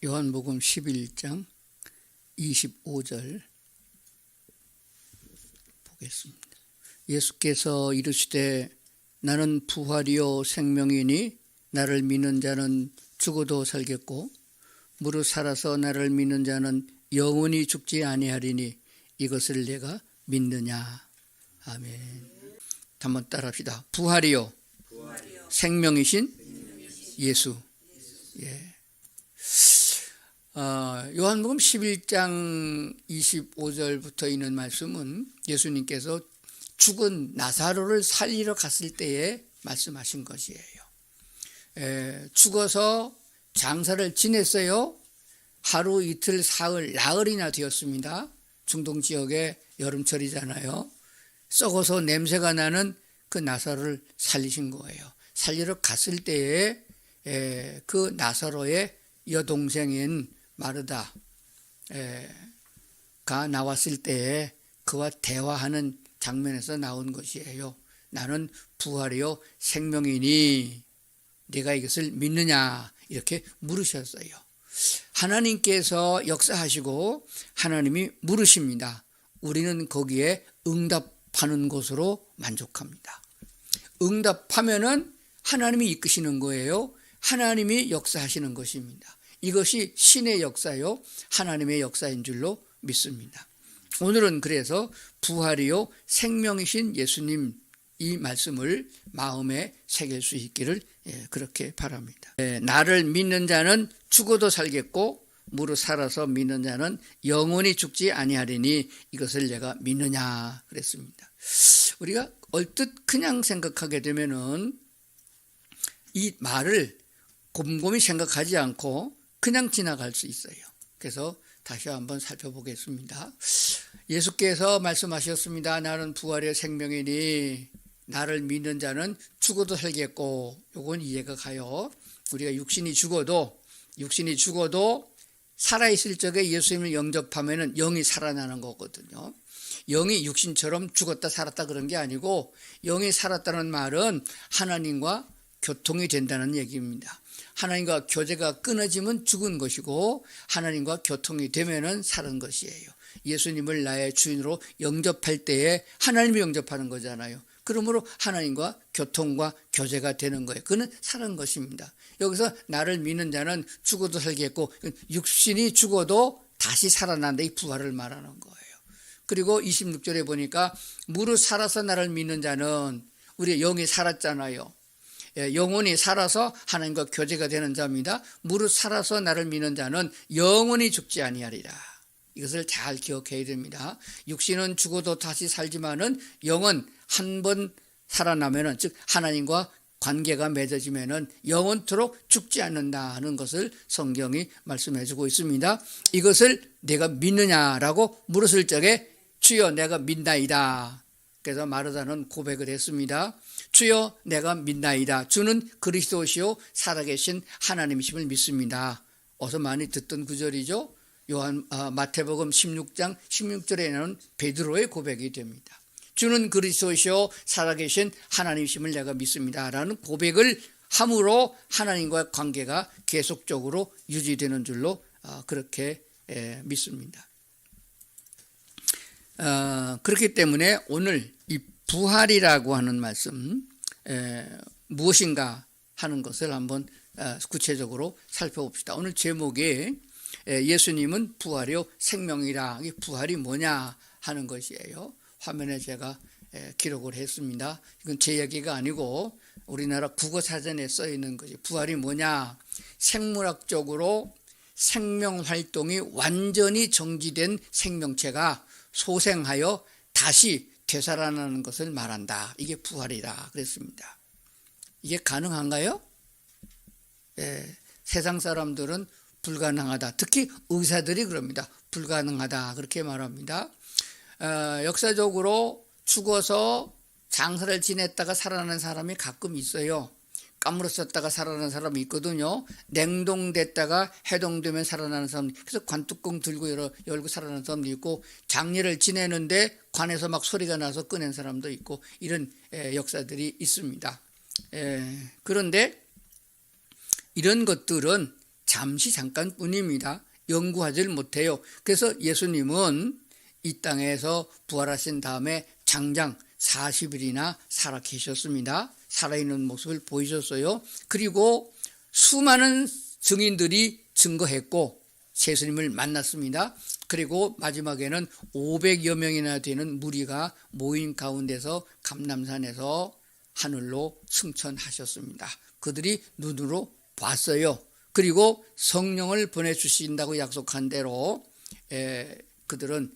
요한복음 11장 25절 보겠습니다. 예수께서 이르시되 나는 부활이요 생명이니 나를 믿는 자는 죽어도 살겠고 무릇 살아서 나를 믿는 자는 영원히 죽지 아니하리니 이것을 내가 믿느냐. 아멘. 한번 따라합시다. 부활이요, 생명이신 예수. 예. 요한복음 11장 25절부터 있는 말씀은 예수님께서 죽은 나사로를 살리러 갔을 때에 말씀하신 것이에요. 죽어서 장사를 지냈어요. 하루 이틀 사흘 나흘이나 되었습니다. 중동 지역의 여름철이잖아요. 썩어서 냄새가 나는 그 나사로를 살리신 거예요. 살리러 갔을 때에 그 나사로의 여동생인 마르다가 나왔을 때에 그와 대화하는 장면에서 나온 것이에요. 나는 부활이요 생명이니 네가 이것을 믿느냐 이렇게 물으셨어요. 하나님께서 역사하시고 하나님이 물으십니다. 우리는 거기에 응답하는 것으로 만족합니다. 응답하면은 하나님이 이끄시는 거예요. 하나님이 역사하시는 것입니다. 이것이 신의 역사요 하나님의 역사인 줄로 믿습니다. 오늘은 그래서 부활이요 생명이신 예수님 이 말씀을 마음에 새길 수 있기를 그렇게 바랍니다. 나를 믿는 자는 죽어도 살겠고 무릇 살아서 믿는 자는 영원히 죽지 아니하리니 이것을 내가 믿느냐 그랬습니다. 우리가 얼뜻 그냥 생각하게 되면은 이 말을 곰곰이 생각하지 않고 그냥 지나갈 수 있어요. 그래서 다시 한번 살펴보겠습니다. 예수께서 말씀하셨습니다. 나는 부활의 생명이니 나를 믿는 자는 죽어도 살겠고, 요건 이해가 가요. 우리가 육신이 죽어도 살아있을 적에 예수님을 영접하면은 영이 살아나는 거거든요. 영이 육신처럼 죽었다 살았다 그런 게 아니고 영이 살았다는 말은 하나님과 교통이 된다는 얘기입니다. 하나님과 교제가 끊어지면 죽은 것이고 하나님과 교통이 되면은 사는 것이에요. 예수님을 나의 주인으로 영접할 때에 하나님이 영접하는 거잖아요. 그러므로 하나님과 교통과 교제가 되는 거예요. 그는 사는 것입니다. 여기서 나를 믿는 자는 죽어도 살겠고 육신이 죽어도 다시 살아난다 이 부활을 말하는 거예요. 그리고 26절에 보니까 무릇 살아서 나를 믿는 자는 우리의 영이 살았잖아요. 영원히 살아서 하나님과 교제가 되는 자입니다. 무릇 살아서 나를 믿는 자는 영원히 죽지 아니하리라. 이것을 잘 기억해야 됩니다. 육신은 죽어도 다시 살지만은 영은 한 번 살아나면은 즉 하나님과 관계가 맺어지면은 영원토록 죽지 않는다는 것을 성경이 말씀해주고 있습니다. 이것을 내가 믿느냐라고 물었을 적에 주여 내가 믿나이다. 그래서 마르다는 고백을 했습니다. 주여 내가 믿나이다. 주는 그리스도시요 살아계신 하나님이심을 믿습니다. 어서 많이 듣던 구절이죠. 마태복음 16장 16절에는 베드로의 고백이 됩니다. 주는 그리스도시요 살아계신 하나님이심을 내가 믿습니다. 라는 고백을 함으로 하나님과의 관계가 계속적으로 유지되는 줄로 그렇게 믿습니다. 그렇기 때문에 오늘 이 부활이라고 하는 말씀 무엇인가 하는 것을 한번 구체적으로 살펴봅시다. 오늘 제목이 예수님은 부활이요 생명이라. 이 부활이 뭐냐 하는 것이에요. 화면에 제가 기록을 했습니다. 이건 제 얘기가 아니고 우리나라 국어사전에 써 있는 것이 부활이 뭐냐. 생물학적으로 생명활동이 완전히 정지된 생명체가 소생하여 다시 되살아나는 것을 말한다. 이게 부활이다 그랬습니다. 이게 가능한가요? 세상 사람들은 불가능하다. 특히 의사들이 그럽니다. 불가능하다 그렇게 말합니다. 역사적으로 죽어서 장사를 지냈다가 살아나는 사람이 가끔 있어요. 까물었었다가 살아나는 사람이 있거든요. 냉동됐다가 해동되면 살아나는 사람, 그래서 관뚜껑 들고 열고 살아나는 사람도 있고, 장례를 지내는데 관에서 막 소리가 나서 꺼낸 사람도 있고, 이런 역사들이 있습니다. 그런데 이런 것들은 잠깐뿐입니다. 영구하지를 못해요. 그래서 예수님은 이 땅에서 부활하신 다음에 장장 40일이나 살아 계셨습니다. 살아있는 모습을 보이셨어요. 그리고 수많은 증인들이 증거했고 예수님을 만났습니다. 그리고 마지막에는 500여 명이나 되는 무리가 모인 가운데서 감람산에서 하늘로 승천하셨습니다. 그들이 눈으로 봤어요. 그리고 성령을 보내주신다고 약속한 대로 그들은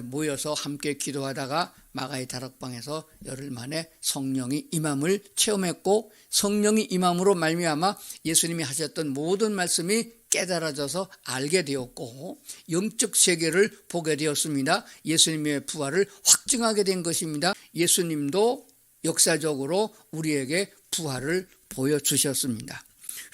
모여서 함께 기도하다가 마가의 다락방에서 열흘 만에 성령이 임함을 체험했고, 성령이 임함으로 말미암아 예수님이 하셨던 모든 말씀이 깨달아져서 알게 되었고 영적 세계를 보게 되었습니다. 예수님의 부활을 확증하게 된 것입니다. 예수님도 역사적으로 우리에게 부활을 보여주셨습니다.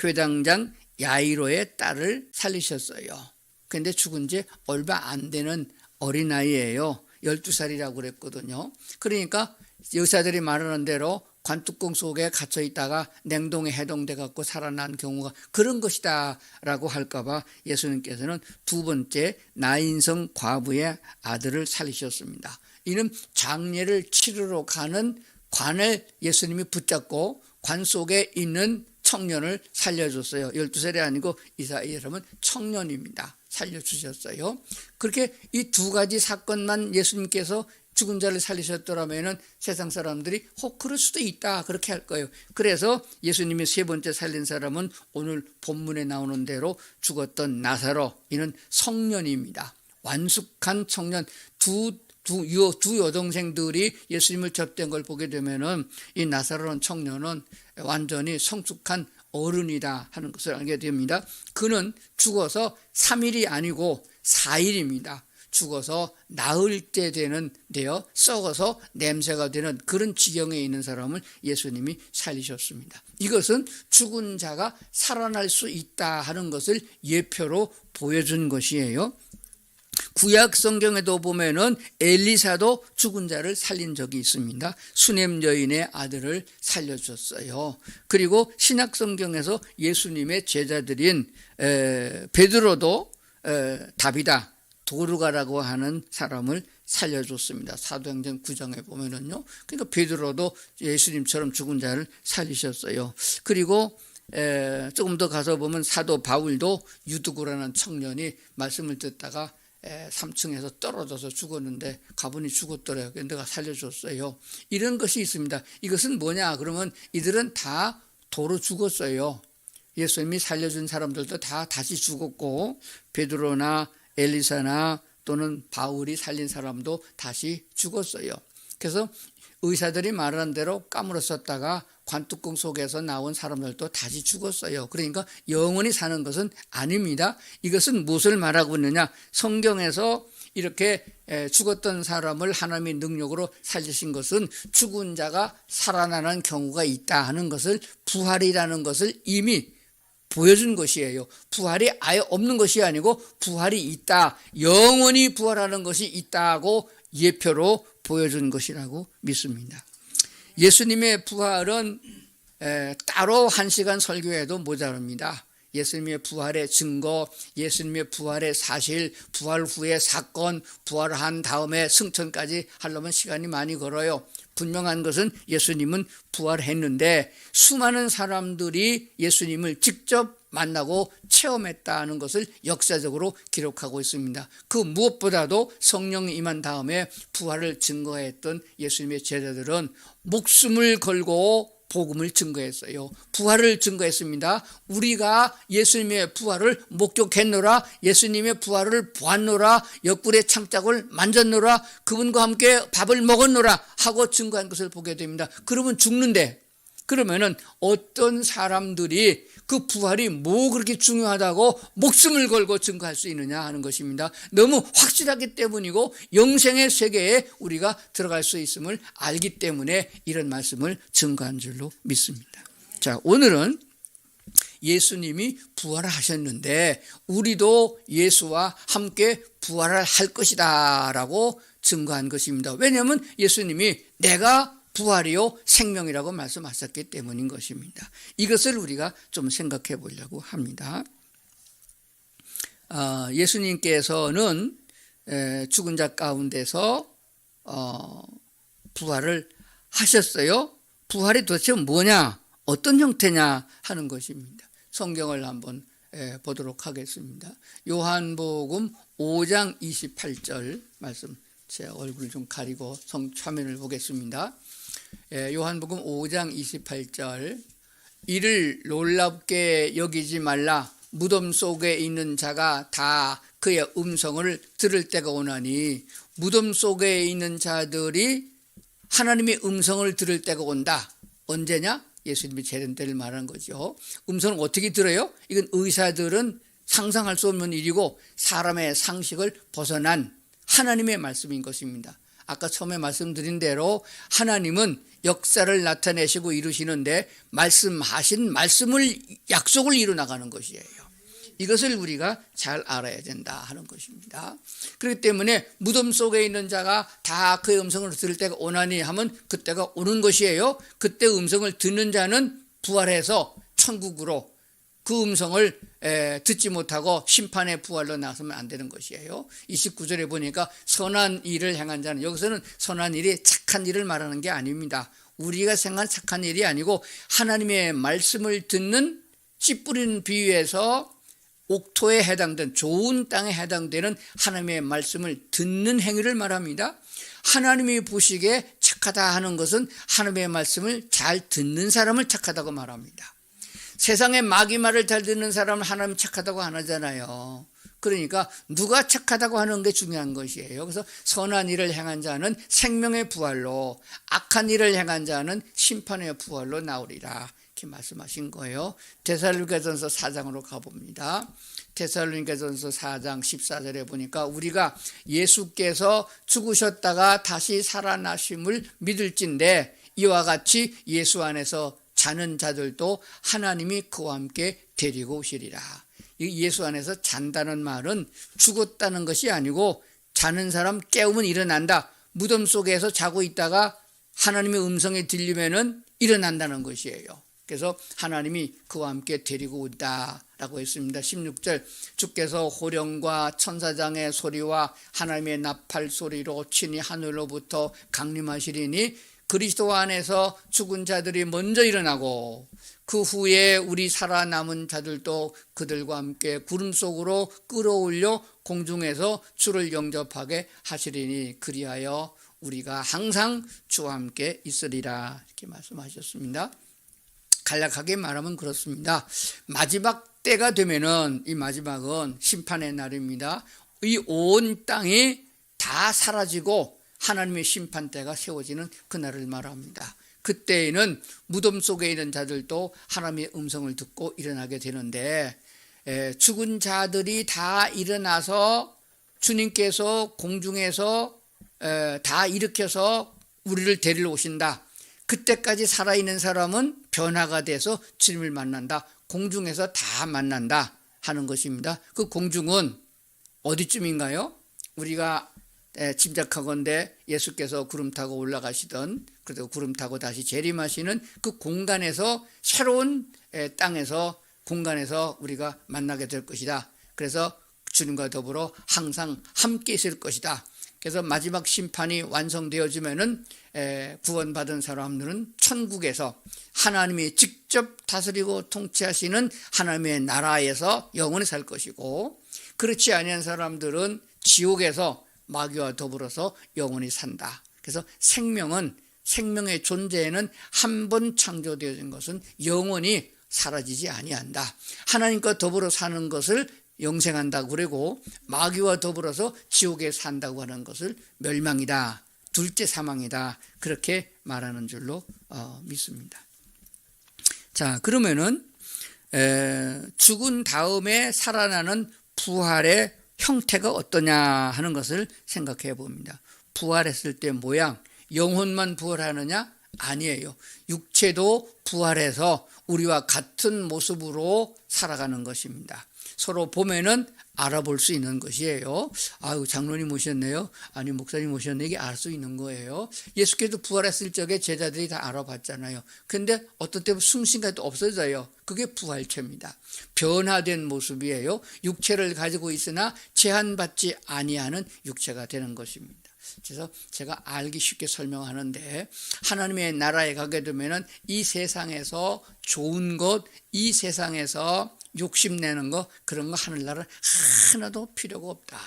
회당장 야이로의 딸을 살리셨어요. 그런데 죽은 지 얼마 안 되는 어린아이예요. 12살이라고 그랬거든요. 그러니까 의사들이 말하는 대로 관뚜껑 속에 갇혀 있다가 냉동에 해동돼 갖고 살아난 경우가 그런 것이다 라고 할까봐 예수님께서는 두 번째 나인성 과부의 아들을 살리셨습니다. 이는 장례를 치르러 가는 관을 예수님이 붙잡고 관 속에 있는 청년을 살려줬어요. 12살이 아니고 이 사람은 청년입니다. 살려주셨어요. 그렇게 이 두 가지 사건만 예수님께서 죽은 자를 살리셨더라면 세상 사람들이 그럴 수도 있다 그렇게 할 거예요. 그래서 예수님이 세 번째 살린 사람은 오늘 본문에 나오는 대로 죽었던 나사로, 이는 성년입니다. 완숙한 청년, 두 여동생들이 예수님을 접된 걸 보게 되면은 이 나사로는 청년은 완전히 성숙한 어른이다 하는 것을 알게 됩니다. 그는 죽어서 3일이 아니고 4일입니다. 죽어서 나흘 때 되는데요, 썩어서 냄새가 되는 그런 지경에 있는 사람을 예수님이 살리셨습니다. 이것은 죽은 자가 살아날 수 있다 하는 것을 예표로 보여준 것이에요. 구약 성경에도 보면은 엘리사도 죽은 자를 살린 적이 있습니다. 수넴 여인의 아들을 살려줬어요. 그리고 신약 성경에서 예수님의 제자들인 베드로도 다비다 도르가라고 하는 사람을 살려줬습니다. 사도행전 9장에 보면은요. 그러니까 베드로도 예수님처럼 죽은 자를 살리셨어요. 그리고 조금 더 가서 보면 사도 바울도 유두구라는 청년이 말씀을 듣다가 3층에서 떨어져서 죽었는데 가분이 죽었더래요. 내가 살려줬어요. 이런 것이 있습니다. 이것은 뭐냐 그러면 이들은 다 도로 죽었어요. 예수님이 살려준 사람들도 다 다시 죽었고 베드로나 엘리사나 또는 바울이 살린 사람도 다시 죽었어요. 그래서 의사들이 말하는 대로 까물었었다가 관뚜껑 속에서 나온 사람들도 다시 죽었어요. 그러니까 영원히 사는 것은 아닙니다. 이것은 무엇을 말하고 있느냐, 성경에서 이렇게 죽었던 사람을 하나님의 능력으로 살리신 것은 죽은 자가 살아나는 경우가 있다 하는 것을, 부활이라는 것을 이미 보여준 것이에요. 부활이 아예 없는 것이 아니고 부활이 있다, 영원히 부활하는 것이 있다고 예표로 보여준 것이라고 믿습니다. 예수님의 부활은 따로 1시간 설교해도 모자랍니다. 예수님의 부활의 증거, 예수님의 부활의 사실, 부활 후의 사건, 부활한 다음에 승천까지 하려면 시간이 많이 걸어요. 분명한 것은 예수님은 부활했는데 수많은 사람들이 예수님을 직접 만나고 체험했다는 것을 역사적으로 기록하고 있습니다. 그 무엇보다도 성령이 임한 다음에 부활을 증거했던 예수님의 제자들은 목숨을 걸고 복음을 증거했어요. 부활을 증거했습니다. 우리가 예수님의 부활을 목격했노라, 예수님의 부활을 보았노라, 옆구리의 창짝을 만졌노라, 그분과 함께 밥을 먹었노라 하고 증거한 것을 보게 됩니다. 그러면 죽는데, 그러면은 어떤 사람들이 그 부활이 뭐 그렇게 중요하다고 목숨을 걸고 증거할 수 있느냐 하는 것입니다. 너무 확실하기 때문이고 영생의 세계에 우리가 들어갈 수 있음을 알기 때문에 이런 말씀을 증거한 줄로 믿습니다. 자, 오늘은 예수님이 부활하셨는데 우리도 예수와 함께 부활을 할 것이다 라고 증거한 것입니다. 왜냐하면 예수님이 내가 부활이요 생명이라고 말씀하셨기 때문인 것입니다. 이것을 우리가 좀 생각해 보려고 합니다. 예수님께서는 죽은 자 가운데서 부활을 하셨어요. 부활이 도대체 뭐냐, 어떤 형태냐 하는 것입니다. 성경을 한번 보도록 하겠습니다. 요한복음 5장 28절 말씀, 제 얼굴 좀 가리고 화면을 보겠습니다. 요한복음 5장 28절, 이를 놀랍게 여기지 말라. 무덤 속에 있는 자가 다 그의 음성을 들을 때가 오나니. 무덤 속에 있는 자들이 하나님의 음성을 들을 때가 온다. 언제냐? 예수님이 재림 때를 말하는 거죠. 음성을 어떻게 들어요? 이건 의사들은 상상할 수 없는 일이고 사람의 상식을 벗어난 하나님의 말씀인 것입니다. 아까 처음에 말씀드린 대로 하나님은 역사를 나타내시고 이루시는데 말씀하신 말씀을, 약속을 이루나가는 것이에요. 이것을 우리가 잘 알아야 된다 하는 것입니다. 그렇기 때문에 무덤 속에 있는 자가 다 그의 음성을 들을 때가 오나니 하면 그때가 오는 것이에요. 그때 음성을 듣는 자는 부활해서 천국으로, 그 음성을 듣지 못하고 심판의 부활로 나서면 안 되는 것이에요. 29절에 보니까 선한 일을 행한 자는, 여기서는 선한 일이 착한 일을 말하는 게 아닙니다. 우리가 생각한 착한 일이 아니고 하나님의 말씀을 듣는, 씨 뿌리는 비유에서 옥토에 해당된, 좋은 땅에 해당되는 하나님의 말씀을 듣는 행위를 말합니다. 하나님이 보시기에 착하다 하는 것은 하나님의 말씀을 잘 듣는 사람을 착하다고 말합니다. 세상에 마귀 말을 잘 듣는 사람은 하나님 착하다고 안 하잖아요. 그러니까 누가 착하다고 하는 게 중요한 것이에요. 그래서 선한 일을 행한 자는 생명의 부활로, 악한 일을 행한 자는 심판의 부활로 나오리라, 이렇게 말씀하신 거예요. 데살로니가전서 4장으로 가봅니다. 데살로니가전서 4장 14절에 보니까 우리가 예수께서 죽으셨다가 다시 살아나심을 믿을진데 이와 같이 예수 안에서 자는 자들도 하나님이 그와 함께 데리고 오시리라. 예수 안에서 잔다는 말은 죽었다는 것이 아니고, 자는 사람 깨우면 일어난다. 무덤 속에서 자고 있다가 하나님의 음성이 들리면은 일어난다는 것이에요. 그래서 하나님이 그와 함께 데리고 온다라고 했습니다. 16절, 주께서 호령과 천사장의 소리와 하나님의 나팔 소리로 친히 하늘로부터 강림하시리니 그리스도 안에서 죽은 자들이 먼저 일어나고 그 후에 우리 살아남은 자들도 그들과 함께 구름 속으로 끌어올려 공중에서 주를 영접하게 하시리니 그리하여 우리가 항상 주와 함께 있으리라, 이렇게 말씀하셨습니다. 간략하게 말하면 그렇습니다. 마지막 때가 되면은, 이 마지막은 심판의 날입니다. 이 온 땅이 다 사라지고 하나님의 심판대가 세워지는 그날을 말합니다. 그때에는 무덤 속에 있는 자들도 하나님의 음성을 듣고 일어나게 되는데, 죽은 자들이 다 일어나서 주님께서 공중에서 다 일으켜서 우리를 데리러 오신다. 그때까지 살아있는 사람은 변화가 돼서 주님을 만난다. 공중에서 다 만난다 하는 것입니다. 그 공중은 어디쯤인가요? 우리가 짐작하건대 예수께서 구름 타고 올라가시던, 그리고 구름 타고 다시 재림하시는 그 공간에서, 새로운 땅에서, 공간에서 우리가 만나게 될 것이다. 그래서 주님과 더불어 항상 함께 있을 것이다. 그래서 마지막 심판이 완성되어지면은 구원받은 사람들은 천국에서 하나님이 직접 다스리고 통치하시는 하나님의 나라에서 영원히 살 것이고, 그렇지 아니한 사람들은 지옥에서 마귀와 더불어서 영원히 산다. 그래서 생명의 존재에는 한 번 창조되어진 것은 영원히 사라지지 아니한다. 하나님과 더불어 사는 것을 영생한다고 그러고, 마귀와 더불어서 지옥에 산다고 하는 것을 멸망이다, 둘째 사망이다, 그렇게 말하는 줄로 믿습니다. 자, 그러면은 죽은 다음에 살아나는 부활의 형태가 어떠냐 하는 것을 생각해 봅니다. 부활했을 때 모양, 영혼만 부활하느냐? 아니에요. 육체도 부활해서 우리와 같은 모습으로 살아가는 것입니다. 서로 보면은 알아볼 수 있는 것이에요. 아유, 장로님 오셨네요. 아니, 목사님 오셨네. 이게 알 수 있는 거예요. 예수께서 부활했을 적에 제자들이 다 알아봤잖아요. 근데 어떤 때 숨쉬기가 또 없어져요. 그게 부활체입니다. 변화된 모습이에요. 육체를 가지고 있으나 제한받지 아니하는 육체가 되는 것입니다. 그래서 제가 알기 쉽게 설명하는데, 하나님의 나라에 가게 되면은 이 세상에서 좋은 것, 이 세상에서 욕심내는 거, 그런 거 하늘나라 하나도 필요가 없다.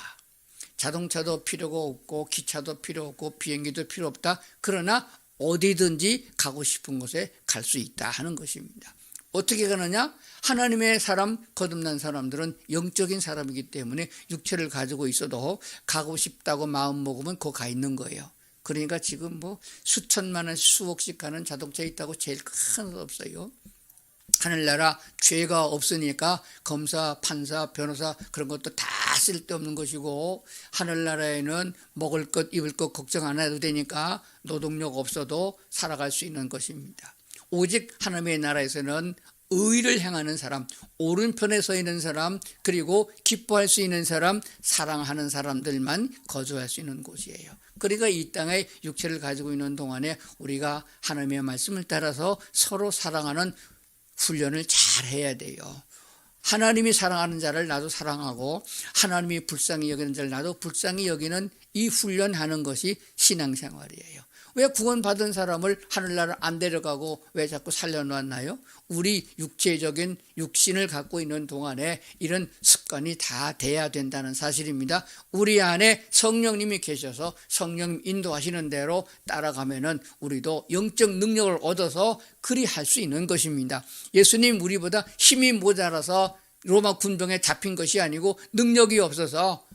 자동차도 필요가 없고 기차도 필요 없고 비행기도 필요 없다. 그러나 어디든지 가고 싶은 곳에 갈 수 있다 하는 것입니다. 어떻게 가느냐? 하나님의 사람, 거듭난 사람들은 영적인 사람이기 때문에 육체를 가지고 있어도 가고 싶다고 마음 먹으면 거기 가 있는 거예요. 그러니까 지금 뭐 수천만 원, 수억씩 가는 자동차 있다고 제일 큰 거 없어요. 하늘나라 죄가 없으니까 검사, 판사, 변호사 그런 것도 다 쓸데없는 것이고, 하늘나라에는 먹을 것, 입을 것 걱정 안 해도 되니까 노동력 없어도 살아갈 수 있는 것입니다. 오직 하나님의 나라에서는 의를 행하는 사람, 오른편에 서 있는 사람, 그리고 기뻐할 수 있는 사람, 사랑하는 사람들만 거주할 수 있는 곳이에요. 그러니까 이 땅에 육체를 가지고 있는 동안에 우리가 하나님의 말씀을 따라서 서로 사랑하는 훈련을 잘 해야 돼요. 하나님이 사랑하는 자를 나도 사랑하고, 하나님이 불쌍히 여기는 자를 나도 불쌍히 여기는 이 훈련하는 것이 신앙생활이에요. 왜 구원받은 사람을 하늘나라 안 데려가고 왜 자꾸 살려놨나요? 우리 육체적인 육신을 갖고 있는 동안에 이런 습관이 다 돼야 된다는 사실입니다. 우리 안에 성령님이 계셔서 성령 인도하시는 대로 따라가면은 우리도 영적 능력을 얻어서 그리 할 수 있는 것입니다. 예수님 우리보다 힘이 모자라서 로마 군병에 잡힌 것이 아니고 능력이 없어서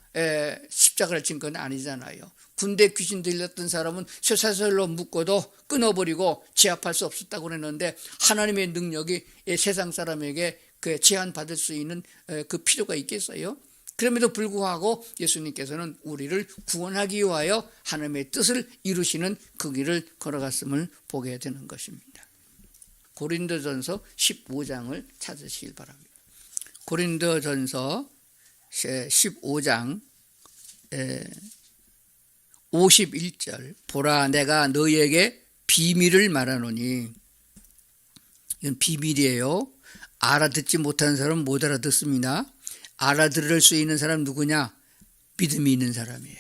십자가를 진 건 아니잖아요. 군대 귀신 들렸던 사람은 쇠사슬로 묶어도 끊어버리고 제압할 수 없었다고 그랬는데, 하나님의 능력이 세상 사람에게 그 제한받을 수 있는 그 필요가 있겠어요? 그럼에도 불구하고 예수님께서는 우리를 구원하기 위하여 하나님의 뜻을 이루시는 그 길을 걸어갔음을 보게 되는 것입니다. 고린도전서 15장을 찾으시길 바랍니다. 고린도전서 15장 51절, 보라 내가 너희에게 비밀을 말하노니, 이건 비밀이에요. 알아듣지 못하는 사람은 못 알아듣습니다. 알아들을 수 있는 사람 누구냐? 믿음이 있는 사람이에요.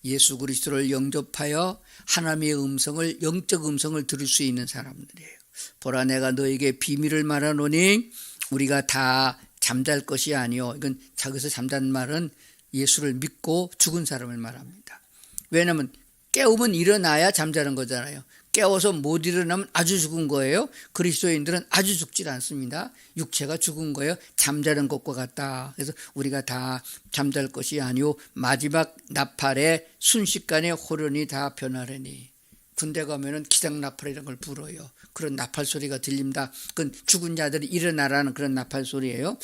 예수 그리스도를 영접하여 하나님의 음성을, 영적 음성을 들을 수 있는 사람들이에요. 보라 내가 너희에게 비밀을 말하노니, 우리가 다 잠잘 것이 아니요. 이건 자기서 잠자는 말은 예수를 믿고 죽은 사람을 말합니다. 왜냐하면 깨우면 일어나야 잠자는 거잖아요. 깨워서 못 일어나면 아주 죽은 거예요. 그리스도인들은 아주 죽질 않습니다. 육체가 죽은 거예요. 잠자는 것과 같다. 그래서 우리가 다 잠잘 것이 아니오 마지막 나팔에 순식간에 호련이 다 변하려니. 군대 가면은 기상 나팔 이런 걸 불어요. 그런 나팔 소리가 들립니다. 그건 죽은 자들이 일어나라는 그런 나팔 소리예요.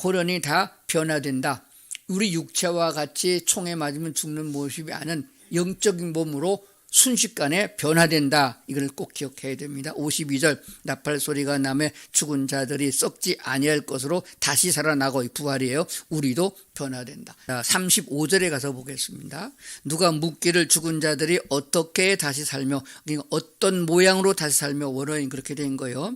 호련이 다 변화된다. 우리 육체와 같이 총에 맞으면 죽는 모습이 아닌 영적인 몸으로 순식간에 변화된다. 이걸 꼭 기억해야 됩니다. 52절, 나팔 소리가 나매 죽은 자들이 썩지 아니할 것으로 다시 살아나고, 부활이에요. 우리도 변화된다. 자, 35절에 가서 보겠습니다. 누가 묻기를 죽은 자들이 어떻게 다시 살며, 그러니까 어떤 모양으로 다시 살며, 원어인 그렇게 된 거예요.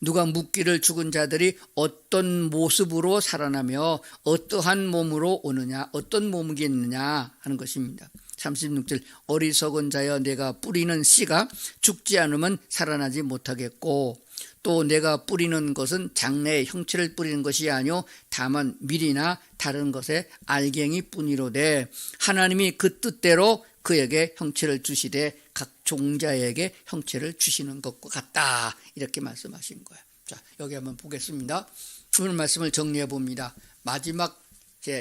누가 묻기를 죽은 자들이 어떤 모습으로 살아나며 어떠한 몸으로 오느냐, 어떤 몸이겠느냐 하는 것입니다. 36절, 어리석은 자여 내가 뿌리는 씨가 죽지 않으면 살아나지 못하겠고, 또 내가 뿌리는 것은 장래의 형체를 뿌리는 것이 아니요 다만 밀이나 다른 것의 알갱이 뿐이로되, 하나님이 그 뜻대로 그에게 형체를 주시되 각 종자에게 형체를 주시는 것과 같다. 이렇게 말씀하신 거예요. 자, 여기 한번 보겠습니다. 오늘 말씀을 정리해 봅니다. 마지막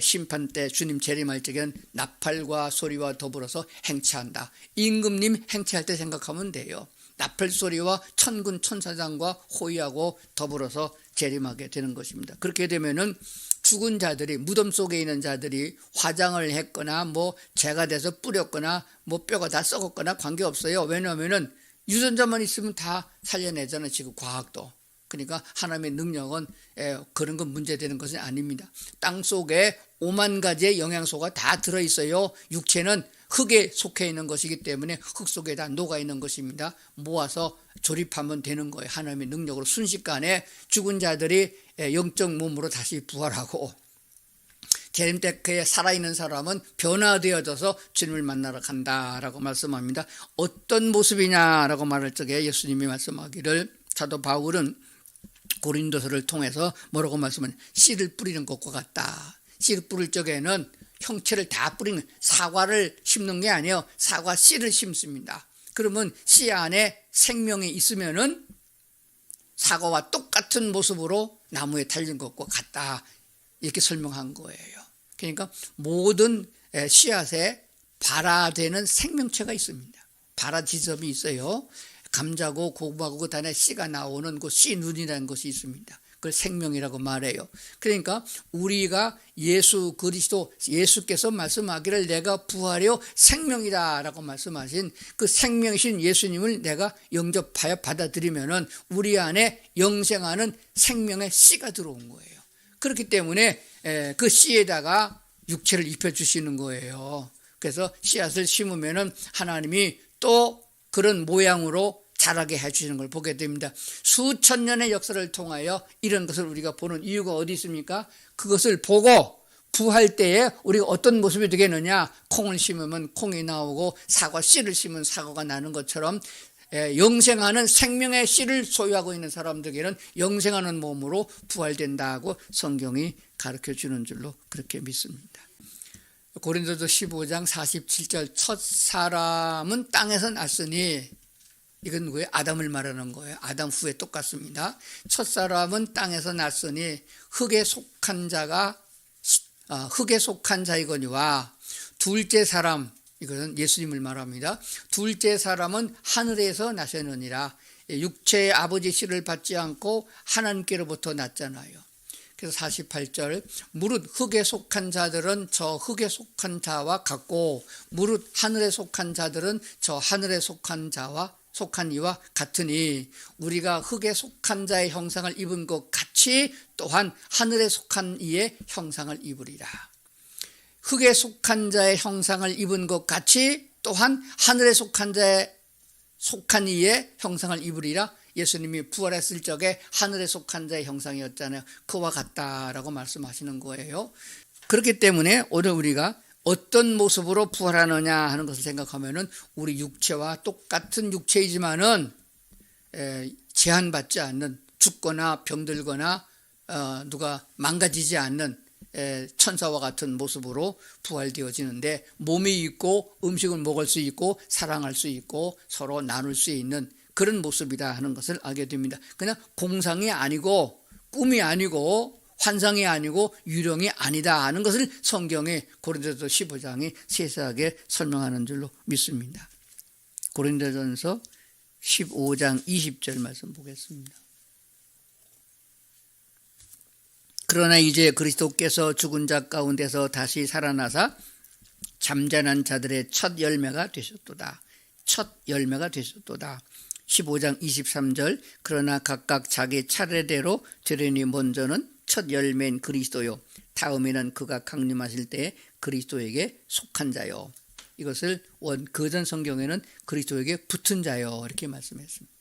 심판 때 주님 재림할 적에는 나팔과 소리와 더불어서 행차한다. 임금님 행차할 때 생각하면 돼요. 나팔 소리와 천군 천사장과 호위하고 더불어서 재림하게 되는 것입니다. 그렇게 되면은 죽은 자들이, 무덤 속에 있는 자들이 화장을 했거나 뭐 재가 돼서 뿌렸거나 뭐 뼈가 다 썩었거나 관계없어요. 왜냐하면은 유전자만 있으면 다 살려내잖아요. 지금 과학도. 그러니까 하나님의 능력은 그런 건 문제되는 것은 아닙니다. 땅 속에 5만 가지의 영양소가 다 들어있어요. 육체는 흙에 속해 있는 것이기 때문에 흙 속에 다 녹아있는 것입니다. 모아서 조립하면 되는 거예요. 하나님의 능력으로 순식간에 죽은 자들이 영적 몸으로 다시 부활하고 재림때에 살아있는 사람은 변화되어져서 주님을 만나러 간다라고 말씀합니다. 어떤 모습이냐라고 말할 적에 예수님이 말씀하기를 사도 바울은 고린도서를 통해서 뭐라고 말씀하냐, 씨를 뿌리는 것과 같다. 씨를 뿌릴 적에는 형체를 다 뿌리는, 사과를 심는 게 아니에요. 사과 씨를 심습니다. 그러면 씨 안에 생명이 있으면은 사과와 똑같은 모습으로 나무에 달린 것과 같다, 이렇게 설명한 거예요. 그러니까 모든 씨앗에 발화되는 생명체가 있습니다. 발화 지점이 있어요. 감자고 고구마고 그 단에 씨가 나오는 그 씨눈이라는 것이 있습니다. 그걸 생명이라고 말해요. 그러니까 우리가 예수 그리스도, 예수께서 말씀하기를 내가 부활이요 생명이다라고 말씀하신 그 생명이신 예수님을 내가 영접하여 받아들이면은 우리 안에 영생하는 생명의 씨가 들어온 거예요. 그렇기 때문에 그 씨에다가 육체를 입혀주시는 거예요. 그래서 씨앗을 심으면은 하나님이 또 그런 모양으로 자라게 해주시는 걸 보게 됩니다. 수천 년의 역사를 통하여 이런 것을 우리가 보는 이유가 어디 있습니까? 그것을 보고 부활 때에 우리가 어떤 모습이 되겠느냐, 콩을 심으면 콩이 나오고 사과 씨를 심으면 사과가 나는 것처럼 영생하는 생명의 씨를 소유하고 있는 사람들에게는 영생하는 몸으로 부활된다고 성경이 가르쳐주는 줄로 그렇게 믿습니다. 고린도서 15장 47절, 첫 사람은 땅에서 났으니, 이건 누구예요? 아담을 말하는 거예요. 아담 후에 똑같습니다. 첫 사람은 땅에서 났으니 흙에 속한 자이거니와 둘째 사람, 이것은 예수님을 말합니다. 둘째 사람은 하늘에서 나셨느니라. 육체의 아버지 씨를 받지 않고 하나님께로부터 났잖아요. 그래서 48절, 무릇 흙에 속한 자들은 저 흙에 속한 자와 같고 무릇 하늘에 속한 자들은 저 하늘에 속한 이와 같으니 우리가 흙에 속한 자의 형상을 입은 것 같이 또한 하늘에 속한 이의 형상을 입으리라. 흙에 속한 자의 형상을 입은 것 같이 또한 하늘에 속한 이의 형상을 입으리라. 예수님이 부활했을 적에 하늘에 속한 자의 형상이었잖아요. 그와 같다라고 말씀하시는 거예요. 그렇기 때문에 오늘 우리가 어떤 모습으로 부활하느냐 하는 것을 생각하면은 우리 육체와 똑같은 육체이지만은 제한받지 않는, 죽거나 병들거나 누가 망가지지 않는 천사와 같은 모습으로 부활되어지는데, 몸이 있고 음식을 먹을 수 있고 사랑할 수 있고 서로 나눌 수 있는 그런 모습이다 하는 것을 알게 됩니다. 그냥 공상이 아니고 꿈이 아니고 환상이 아니고 유령이 아니다 하는 것을 성경의 고린도서 15장이 세세하게 설명하는 줄로 믿습니다. 고린도전서 15장 20절 말씀 보겠습니다. 그러나 이제 그리스도께서 죽은 자 가운데서 다시 살아나사 잠자는 자들의 첫 열매가 되셨도다. 첫 열매가 되셨도다. 15장 23절, 그러나 각각 자기 차례대로 되려니 먼저는 첫 열매인 그리스도요, 다음에는 그가 강림하실 때에 그리스도에게 속한 자요. 이것을 거전 성경에는 그리스도에게 붙은 자요 이렇게 말씀했습니다.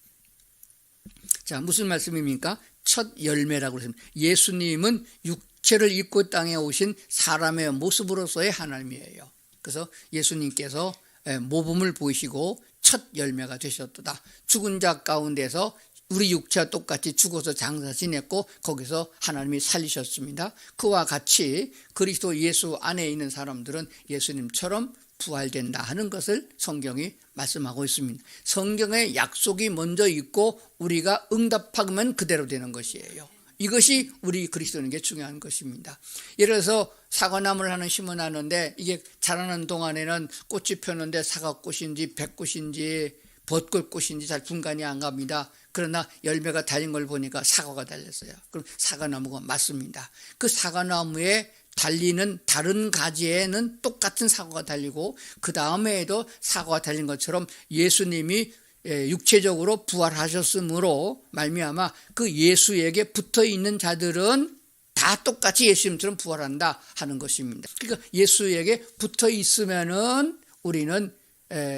자, 무슨 말씀입니까? 첫 열매라고 했습니다. 예수님은 육체를 입고 땅에 오신 사람의 모습으로서의 하나님이에요. 그래서 예수님께서 모범을 보이시고 첫 열매가 되셨도다. 죽은 자 가운데서 우리 육체와 똑같이 죽어서 장사 지냈고 거기서 하나님이 살리셨습니다. 그와 같이 그리스도 예수 안에 있는 사람들은 예수님처럼 부활된다 하는 것을 성경이 말씀하고 있습니다. 성경에 약속이 먼저 있고 우리가 응답하면 그대로 되는 것이에요. 이것이 우리 그리스도인에게 중요한 것입니다. 예를 들어서 사과나무를 하나 심어놨는데 이게 자라는 동안에는 꽃이 폈는데 사과꽃인지 백꽃인지 벚꽃꽃인지 잘 분간이 안 갑니다. 그러나 열매가 달린 걸 보니까 사과가 달렸어요. 그럼 사과나무가 맞습니다. 그 사과나무에 달리는 다른 가지에는 똑같은 사과가 달리고 그 다음에도 사과가 달린 것처럼 예수님이 육체적으로 부활하셨으므로 말미암아 그 예수에게 붙어있는 자들은 다 똑같이 예수님처럼 부활한다 하는 것입니다. 그러니까 예수에게 붙어있으면은 우리는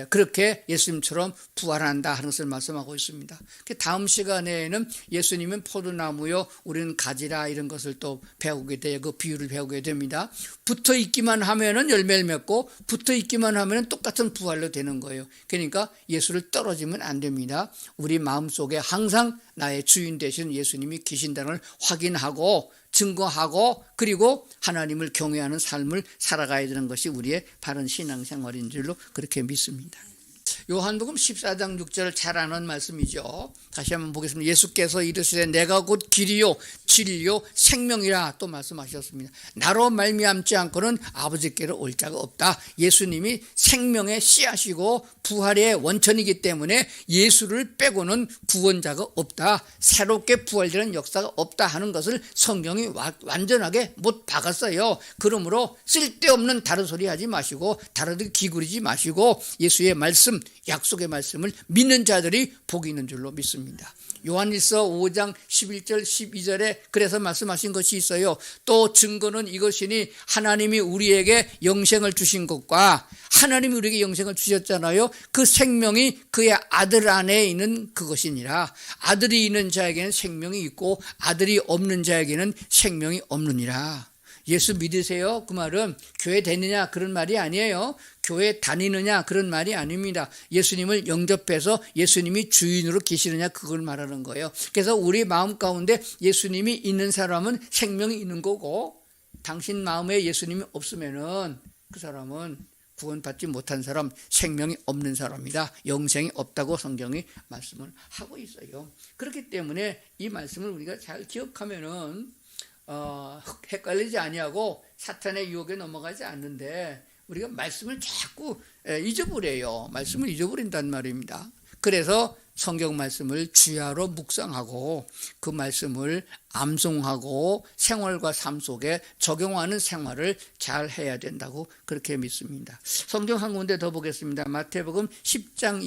그렇게 예수님처럼 부활한다 하는 것을 말씀하고 있습니다. 다음 시간에는 예수님은 포도나무요 우리는 가지라 이런 것을 또 배우게 돼요. 그 비유를 배우게 됩니다. 붙어 있기만 하면은 열매를 맺고 붙어 있기만 하면은 똑같은 부활로 되는 거예요. 그러니까 예수를 떨어지면 안 됩니다. 우리 마음속에 항상 나의 주인 되신 예수님이 계신다는 걸 확인하고 증거하고 그리고 하나님을 경외하는 삶을 살아가야 되는 것이 우리의 바른 신앙생활인 줄로 그렇게 믿습니다. 요한복음 14장 6절을 잘 아는 말씀이죠. 다시 한번 보겠습니다. 예수께서 이르시되 내가 곧 길이요 진리요 생명이라 또 말씀하셨습니다. 나로 말미암지 않고는 아버지께로 올 자가 없다. 예수님이 생명의 씨앗이고 부활의 원천이기 때문에 예수를 빼고는 구원자가 없다. 새롭게 부활되는 역사가 없다 하는 것을 성경이 완전하게 못 박았어요. 그러므로 쓸데없는 다른 소리 하지 마시고 다르게 기구리지 마시고 예수의 말씀 약속의 말씀을 믿는 자들이 복이 있는 줄로 믿습니다. 요한일서 5장 11절 12절에 그래서 말씀하신 것이 있어요. 또 증거는 이것이니 하나님이 우리에게 영생을 주신 것과 하나님이 우리에게 영생을 주셨잖아요. 그 생명이 그의 아들 안에 있는 그것이니라. 아들이 있는 자에게는 생명이 있고 아들이 없는 자에게는 생명이 없느니라. 예수 믿으세요? 그 말은 교회 다니냐 그런 말이 아니에요. 교회 다니느냐 그런 말이 아닙니다. 예수님을 영접해서 예수님이 주인으로 계시느냐 그걸 말하는 거예요. 그래서 우리 마음 가운데 예수님이 있는 사람은 생명이 있는 거고 당신 마음에 예수님이 없으면은 그 사람은 구원받지 못한 사람, 생명이 없는 사람이다. 영생이 없다고 성경이 말씀을 하고 있어요. 그렇기 때문에 이 말씀을 우리가 잘 기억하면은 헷갈리지 아니하고 사탄의 유혹에 넘어가지 않는데 우리가 말씀을 자꾸 잊어버려요. 말씀을 잊어버린단 말입니다. 그래서 성경 말씀을 주야로 묵상하고 그 말씀을 암송하고 생활과 삶 속에 적용하는 생활을 잘 해야 된다고 그렇게 믿습니다. 성경 한 군데 더 보겠습니다. 마태복음 10장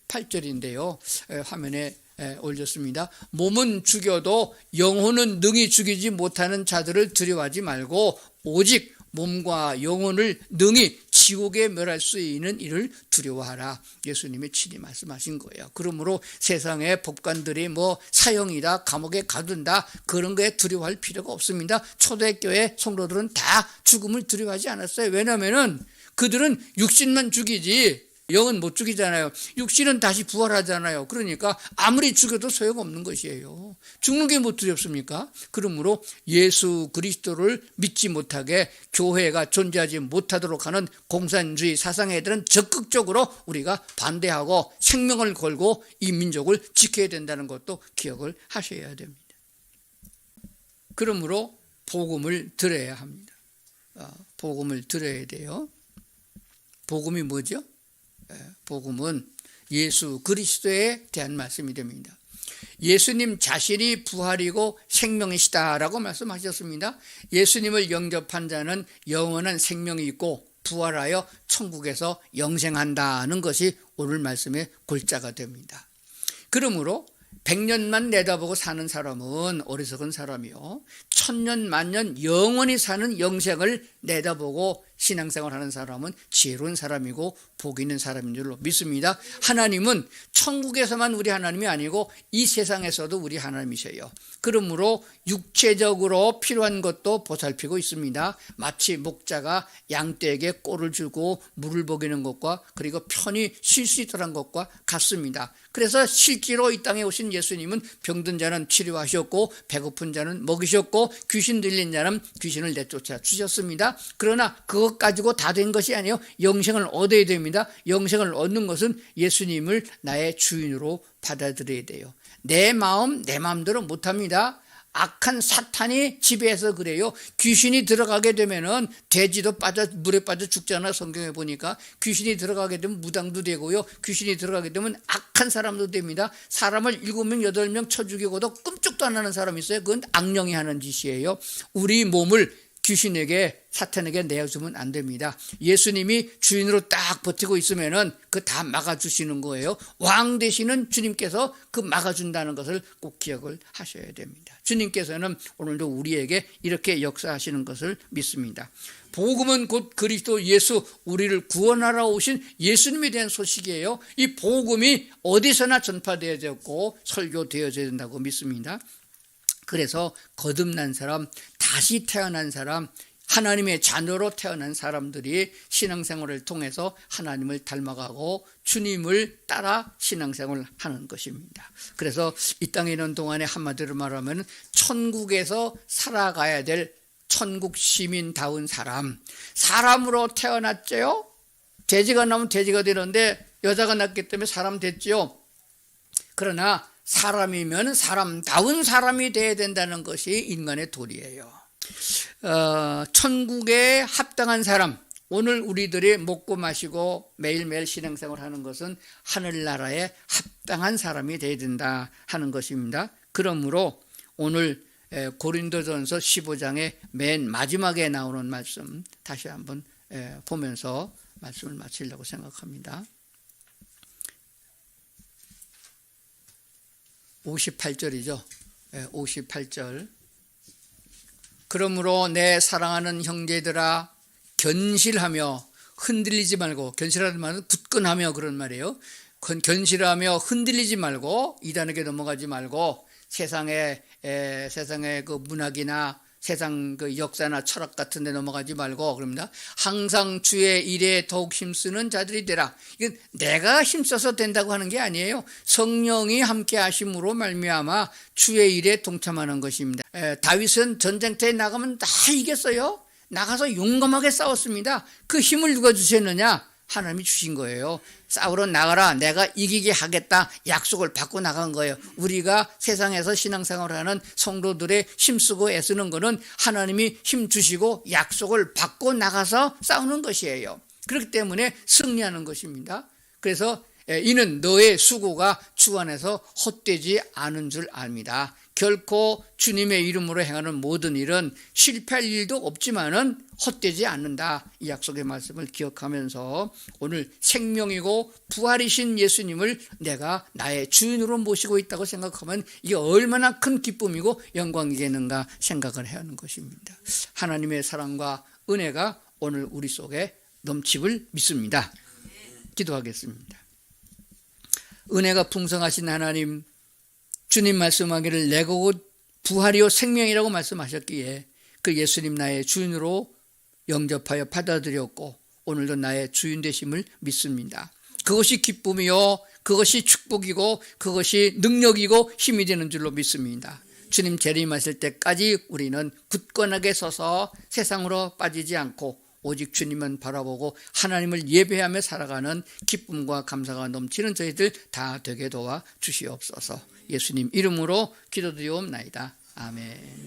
28절인데요. 화면에 올렸습니다. 몸은 죽여도 영혼은 능히 죽이지 못하는 자들을 두려워하지 말고 오직 몸과 영혼을 능히 지옥에 멸할 수 있는 이를 두려워하라. 예수님이 친히 말씀하신 거예요. 그러므로 세상의 법관들이 사형이다 감옥에 가둔다 그런 거에 두려워할 필요가 없습니다. 초대교회 성도들은 다 죽음을 두려워하지 않았어요. 왜냐하면 그들은 육신만 죽이지 영은 못 죽이잖아요. 육신은 다시 부활하잖아요. 그러니까 아무리 죽여도 소용없는 것이에요. 죽는 게 뭐 두렵습니까? 그러므로 예수 그리스도를 믿지 못하게 교회가 존재하지 못하도록 하는 공산주의 사상에 대한 적극적으로 우리가 반대하고 생명을 걸고 이 민족을 지켜야 된다는 것도 기억을 하셔야 됩니다. 그러므로 복음을 들어야 합니다. 복음을 들어야 돼요. 복음이 뭐죠? 복음은 예수 그리스도에 대한 말씀이 됩니다. 예수님 자신이 부활이고 생명이시다라고 말씀하셨습니다. 예수님을 영접한 자는 영원한 생명이 있고 부활하여 천국에서 영생한다는 것이 오늘 말씀의 골자가 됩니다. 그러므로 100년만 내다보고 사는 사람은 어리석은 사람이요 1000년 만년 영원히 사는 영생을 내다보고 신앙생활하는 사람은 지혜로운 사람이고 복 있는 사람인 줄로 믿습니다. 하나님은 천국에서만 우리 하나님이 아니고 이 세상에서도 우리 하나님이세요. 그러므로 육체적으로 필요한 것도 보살피고 있습니다. 마치 목자가 양떼에게 꼴을 주고 물을 먹이는 것과 그리고 편히 쉴 수 있도록 것과 같습니다. 그래서 실제로 이 땅에 오신 예수님은 병든 자는 치료하셨고 배고픈 자는 먹이셨고 귀신 들린 자는 귀신을 내쫓아 주셨습니다. 그러나 그것 가지고 다 된 것이 아니에요. 영생을 얻어야 됩니다. 영생을 얻는 것은 예수님을 나의 주인으로 받아들여야 돼요. 내 마음 내 마음대로 못합니다. 악한 사탄이 지배해서 그래요. 귀신이 들어가게 되면은 돼지도 물에 빠져 죽잖아. 성경에 보니까 귀신이 들어가게 되면 무당도 되고요. 귀신이 들어가게 되면 악한 사람도 됩니다. 사람을 7명 8명 쳐 죽이고도 끔찍도 안 하는 사람이 있어요. 그건 악령이 하는 짓이에요. 우리 몸을 귀신에게 사탄에게 내어주면 안 됩니다. 예수님이 주인으로 딱 버티고 있으면은 그 다 막아주시는 거예요. 왕 되시는 주님께서 그 막아준다는 것을 꼭 기억을 하셔야 됩니다. 주님께서는 오늘도 우리에게 이렇게 역사하시는 것을 믿습니다. 복음은 곧 그리스도 예수, 우리를 구원하러 오신 예수님에 대한 소식이에요. 이 복음이 어디서나 전파되어야 되고 설교되어야 된다고 믿습니다. 그래서 거듭난 사람, 다시 태어난 사람, 하나님의 자녀로 태어난 사람들이 신앙생활을 통해서 하나님을 닮아가고 주님을 따라 신앙생활을 하는 것입니다. 그래서 이 땅에 있는 동안에 한마디로 말하면 천국에서 살아가야 될 천국 시민다운 사람으로 태어났죠. 돼지가 나면 돼지가 되는데 여자가 낳기 때문에 사람 됐죠. 그러나 사람이면 사람다운 사람이 돼야 된다는 것이 인간의 도리예요. 천국에 합당한 사람, 오늘 우리들이 먹고 마시고 매일매일 신앙생활을 하는 것은 하늘나라에 합당한 사람이 돼야 된다 하는 것입니다. 그러므로 오늘 고린도전서 15장의 맨 마지막에 나오는 말씀 다시 한번 보면서 말씀을 마치려고 생각합니다. 58절이죠. 58절. 그러므로 내 사랑하는 형제들아 견실하며 흔들리지 말고, 견실하는 말은 굳건하며 그런 말이에요. 견실하며 흔들리지 말고, 이단에게 넘어가지 말고, 세상의 그 문학이나 세상 그 역사나 철학 같은 데 넘어가지 말고, 그럽니다. 항상 주의 일에 더욱 힘쓰는 자들이 되라. 이건 내가 힘써서 된다고 하는 게 아니에요. 성령이 함께 하심으로 말미암아 주의 일에 동참하는 것입니다. 다윗은 전쟁터에 나가면 다 이겼어요. 나가서 용감하게 싸웠습니다. 그 힘을 누가 주셨느냐? 하나님이 주신 거예요. 싸우러 나가라, 내가 이기게 하겠다 약속을 받고 나간 거예요. 우리가 세상에서 신앙생활을 하는 성도들의 힘쓰고 애쓰는 거는 하나님이 힘 주시고 약속을 받고 나가서 싸우는 것이에요. 그렇기 때문에 승리하는 것입니다. 그래서 이는 너의 수고가 주 안에서 헛되지 않은 줄 압니다. 결코 주님의 이름으로 행하는 모든 일은 실패할 일도 없지만은 헛되지 않는다. 이 약속의 말씀을 기억하면서 오늘 생명이고 부활이신 예수님을 내가 나의 주인으로 모시고 있다고 생각하면 이게 얼마나 큰 기쁨이고 영광이겠는가 생각을 해야 하는 것입니다. 하나님의 사랑과 은혜가 오늘 우리 속에 넘치길 믿습니다. 기도하겠습니다. 은혜가 풍성하신 하나님, 주님 말씀하기를 내가 곧 부활이요 생명이라고 말씀하셨기에 그 예수님 나의 주인으로 영접하여 받아들였고 오늘도 나의 주인 되심을 믿습니다. 그것이 기쁨이요, 그것이 축복이고 그것이 능력이고 힘이 되는 줄로 믿습니다. 주님 재림하실 때까지 우리는 굳건하게 서서 세상으로 빠지지 않고 오직 주님만 바라보고 하나님을 예배하며 살아가는 기쁨과 감사가 넘치는 저희들 다 되게 도와 주시옵소서. 예수님 이름으로 기도드리옵나이다. 아멘.